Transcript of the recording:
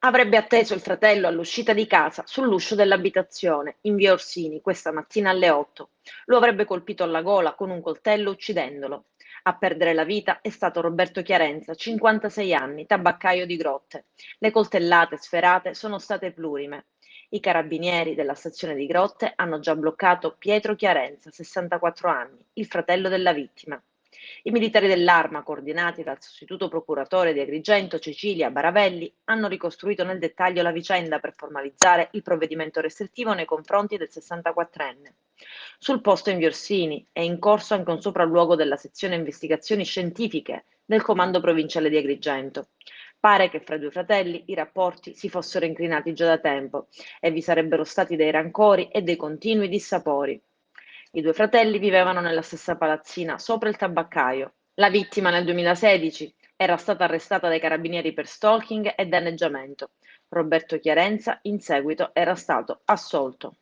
Avrebbe atteso il fratello all'uscita di casa sull'uscio dell'abitazione in via Orsini questa mattina alle 8. Lo avrebbe colpito alla gola con un coltello uccidendolo. A perdere la vita è stato Roberto Chiarenza, 56 anni, tabaccaio di Grotte. Le coltellate sferate sono state plurime. I carabinieri della stazione di Grotte hanno già bloccato Pietro Chiarenza, 64 anni, il fratello della vittima. I militari dell'Arma, coordinati dal sostituto procuratore di Agrigento Cecilia Baravelli, hanno ricostruito nel dettaglio la vicenda per formalizzare il provvedimento restrittivo nei confronti del 64enne. Sul posto in Viorsini è in corso anche un sopralluogo della sezione investigazioni scientifiche del comando provinciale di Agrigento. Pare che fra i due fratelli i rapporti si fossero incrinati già da tempo e vi sarebbero stati dei rancori e dei continui dissapori. I due fratelli vivevano nella stessa palazzina sopra il tabaccaio. La vittima nel 2016 era stata arrestata dai carabinieri per stalking e danneggiamento. Roberto Chiarenza in seguito era stato assolto.